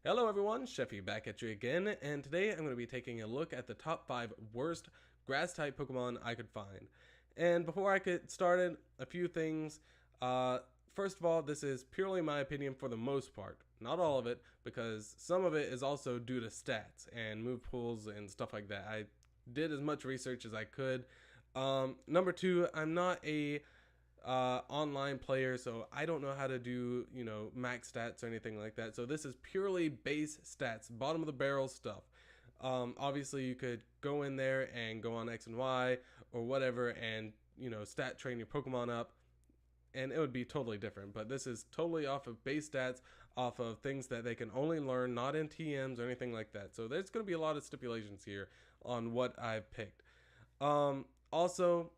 Hello everyone, Sheffy back at you again, and today I'm going to be taking a look at the top 5 worst grass-type Pokemon I could find. And before I get started, a few things. First of all, this is purely my opinion for the most part. Not all of it, because some of it is also due to stats and move pools and stuff like that. I did as much research as I could. Number two, I'm not a online player, so I don't know how to do, max stats or anything like that. So this is purely base stats, bottom of the barrel stuff. Obviously, you could go in there and go on X and Y or whatever and, stat train your Pokemon up, and it would be totally different. But this is totally off of base stats, off of things that they can only learn, not in TMs or anything like that. So there's going to be a lot of stipulations here on what I've picked. Also,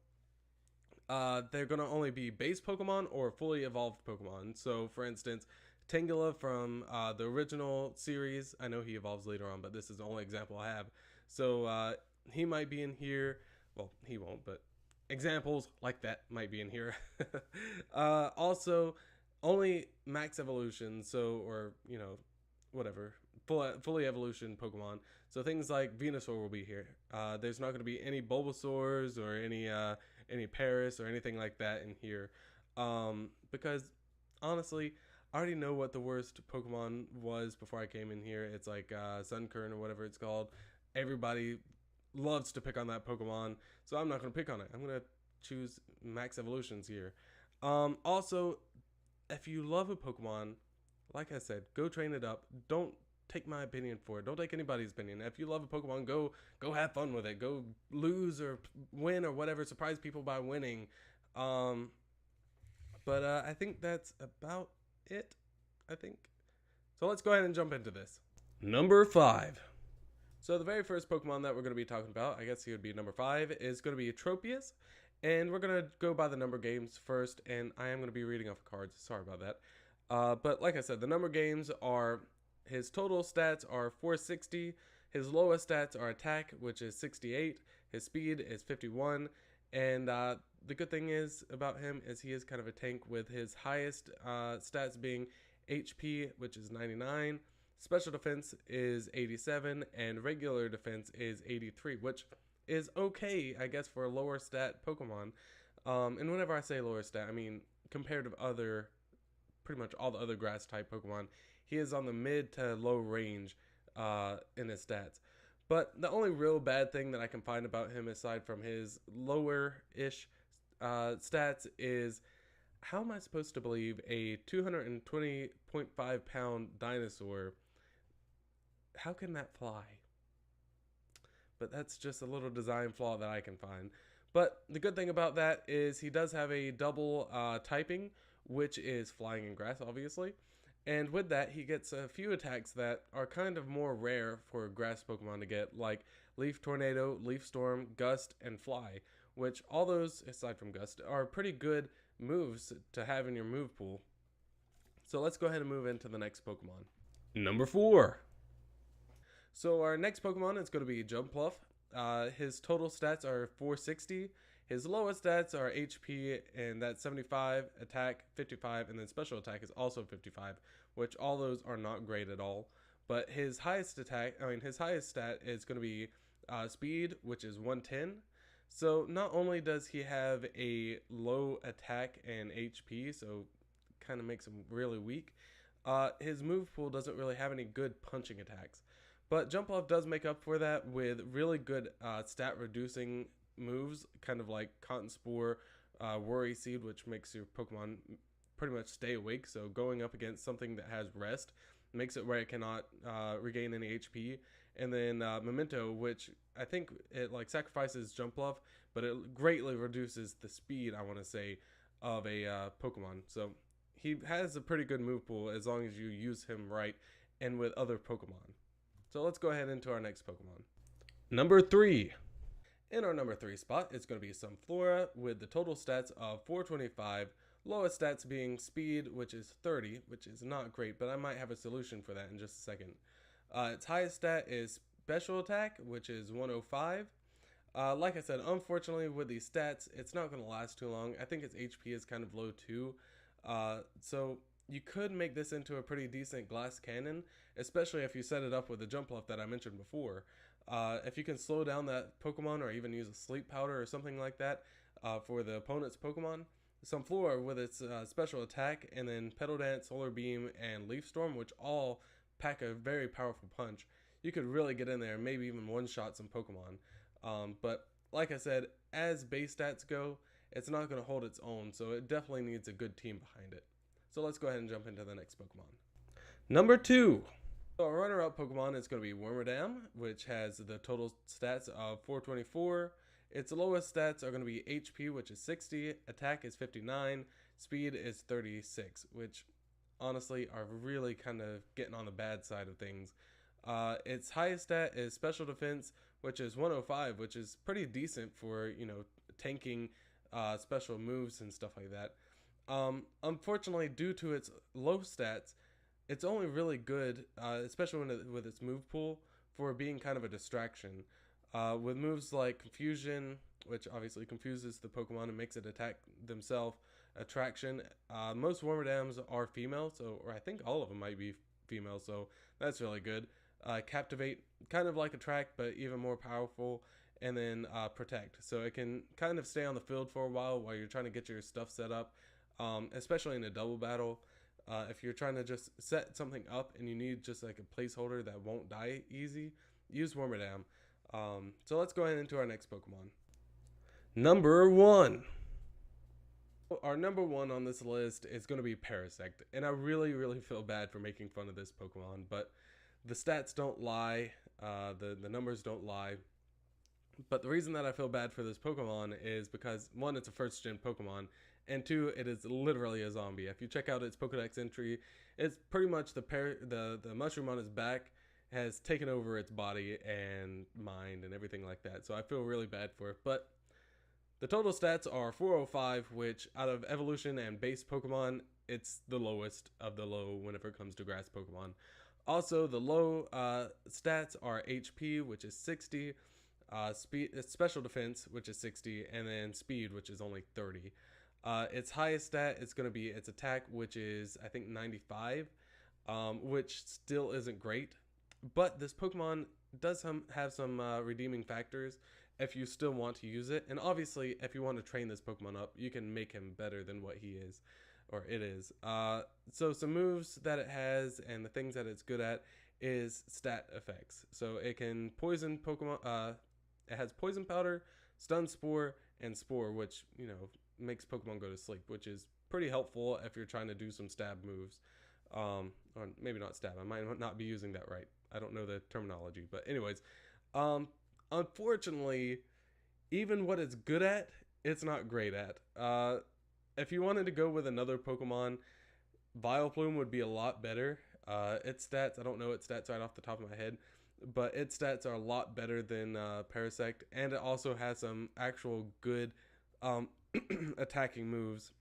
they're going to only be base Pokemon or fully evolved Pokemon. So, for instance, Tangela from the original series, I know he evolves later on, but this is the only example I have. So, he might be in here. Well, he won't, but examples like that might be in here. Also, only max evolution, so, or, whatever, fully evolution Pokemon. So things like Venusaur will be here. There's not going to be any Bulbasaurs or any Paris or anything like that in here, because honestly, I already know what the worst Pokemon was before I came in here. It's like Sunkern or whatever it's called. Everybody loves to pick on that Pokemon, so I'm not going to pick on it. I'm going to choose max evolutions here. Also, if you love a Pokemon, like I said, go train it up. Don't take my opinion for it. Don't take anybody's opinion. If you love a Pokemon, go have fun with it. Go lose or win or whatever. Surprise people by winning. Um, but I think that's about it. I think. So let's go ahead and jump into this. Number 5. So the very first Pokemon that we're going to be talking about, I guess he would be number 5, is going to be Tropius. And we're going to go by the number games first, and I am going to be reading off cards. Sorry about that. But like I said, the number games are his total stats are 460. His lowest stats are attack, which is 68. His speed is 51. And the good thing is about him is he is kind of a tank with his highest stats being HP, which is 99. Special defense is 87, and regular defense is 83, which is okay, I guess, for a lower stat Pokemon. And whenever I say lower stat, I mean compared to pretty much all the other grass type Pokemon, he is on the mid to low range in his stats. But the only real bad thing that I can find about him, aside from his lower ish stats, is how am I supposed to believe a 220.5 pound dinosaur? How can that fly? But that's just a little design flaw that I can find. But the good thing about that is he does have a double typing, which is flying and grass, obviously. And with that, he gets a few attacks that are kind of more rare for grass Pokemon to get, like Leaf Tornado, Leaf Storm, Gust, and Fly, which all those, aside from Gust, are pretty good moves to have in your move pool. So let's go ahead and move into the next Pokemon. Number 4. So our next Pokemon is going to be Jumpluff. His total stats are 460. His lowest stats are HP, and that's 75, attack 55, and then special attack is also 55, which all those are not great at all. But his highest his highest stat is going to be speed, which is 110. So not only does he have a low attack and HP, so kind of makes him really weak, his move pool doesn't really have any good punching attacks. But Jumpluff does make up for that with really good stat reducing moves, kind of like Cotton Spore, Worry Seed, which makes your Pokemon pretty much stay awake. So going up against something that has rest makes it where it cannot regain any HP. And then Memento, which I think it like sacrifices Jumpluff, but it greatly reduces the speed, I want to say, of a Pokemon. So he has a pretty good move pool as long as you use him right and with other Pokemon. So let's go ahead into our next Pokemon. Number 3. In our number 3 spot, it's going to be Sunflora with the total stats of 425, lowest stats being speed, which is 30, which is not great, but I might have a solution for that in just a second. Its highest stat is special attack, which is 105. Like I said, unfortunately with these stats, it's not going to last too long. I think its HP is kind of low too. So you could make this into a pretty decent glass cannon, especially if you set it up with the jump left that I mentioned before. If you can slow down that Pokemon or even use a sleep powder or something like that for the opponent's Pokemon, Sunflora with its special attack, and then Petal Dance, Solar Beam, and Leaf Storm, which all pack a very powerful punch, you could really get in there and maybe even one-shot some Pokemon. But like I said, as base stats go, it's not going to hold its own, so it definitely needs a good team behind it. So let's go ahead and jump into the next Pokemon. Number 2. So our runner-up Pokemon is going to be Wormadam, which has the total stats of 424. Its lowest stats are going to be HP, which is 60, attack is 59, speed is 36, which honestly are really kind of getting on the bad side of things. Its highest stat is special defense, which is 105, which is pretty decent for, you know, tanking special moves and stuff like that. Unfortunately, due to its low stats, it's only really good, especially with its move pool, for being kind of a distraction. With moves like Confusion, which obviously confuses the Pokemon and makes it attack themselves, Attraction. Most Wormadams are female, or I think all of them might be female, so that's really good. Captivate, kind of like Attract, but even more powerful. And then Protect, so it can kind of stay on the field for a while you're trying to get your stuff set up, especially in a double battle. If you're trying to just set something up and you need just like a placeholder that won't die easy, use Wormadam. So let's go ahead into our next Pokemon. Number 1. Our number 1 on this list is going to be Parasect, and I really feel bad for making fun of this Pokemon, but the stats don't lie, the numbers don't lie. But the reason that I feel bad for this Pokemon is because 1, it's a first gen Pokemon, and 2, it is literally a zombie. If you check out its Pokedex entry, it's pretty much the mushroom on its back has taken over its body and mind and everything like that. So I feel really bad for it. But the total stats are 405, which out of evolution and base Pokemon, it's the lowest of the low whenever it comes to grass Pokemon. Also, the low stats are HP, which is 60, special defense, which is 60, and then speed, which is only 30. Its highest stat is going to be its attack, which is I think 95, which still isn't great. But this Pokemon does have some redeeming factors if you still want to use it. And obviously, if you want to train this Pokemon up, you can make him better than what he is, or it is. So some moves that it has and the things that it's good at is stat effects. So it can poison Pokemon. It has Poison Powder, Stun Spore, and Spore, which, you know, makes Pokemon go to sleep, which is pretty helpful if you're trying to do some stab moves. Or maybe not stab. I might not be using that right. I don't know the terminology. But anyways, unfortunately, even what it's good at, it's not great at. If you wanted to go with another Pokemon, Vileplume would be a lot better. Its stats, I don't know its stats right off the top of my head, but its stats are a lot better than Parasect, and it also has some actual good attacking moves.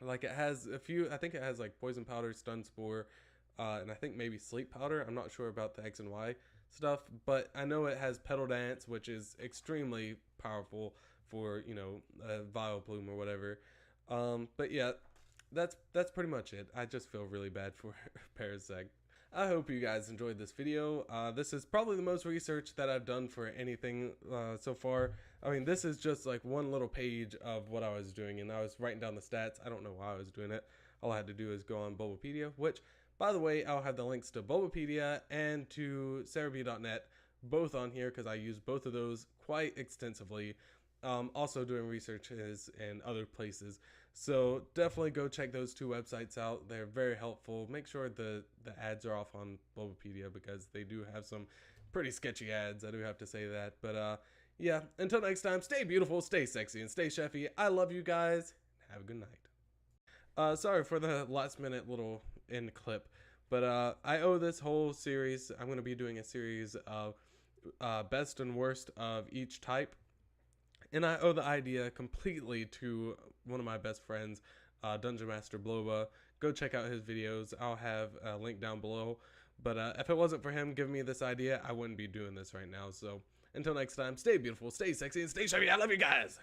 Like it has a few, I think it has like Poison Powder, Stun Spore, and I think maybe Sleep Powder. I'm not sure about the X and Y stuff, but I know it has Petal Dance, which is extremely powerful for, you know, Vileplume or whatever. But yeah, that's pretty much it. I just feel really bad for Parasect. I hope you guys enjoyed this video. This is probably the most research that I've done for anything so far. I mean, this is just like one little page of what I was doing, and I was writing down the stats. I don't know why I was doing it. All I had to do is go on Bulbapedia, which, by the way, I'll have the links to Bulbapedia and to Cerebi.net, both on here because I use both of those quite extensively. Also doing researches in other places. So definitely go check those two websites out. They're very helpful. Make sure the ads are off on Bulbapedia because they do have some pretty sketchy ads. I do have to say that. But yeah, until next time, stay beautiful, stay sexy, and stay chefy. I love you guys. Have a good night. Sorry for the last minute little end clip. But I owe this whole series. I'm going to be doing a series of best and worst of each type. And I owe the idea completely to one of my best friends, Dungeon Master Bloba. Go check out his videos. I'll have a link down below. But if it wasn't for him giving me this idea, I wouldn't be doing this right now. So until next time, stay beautiful, stay sexy, and stay chubby. I love you guys.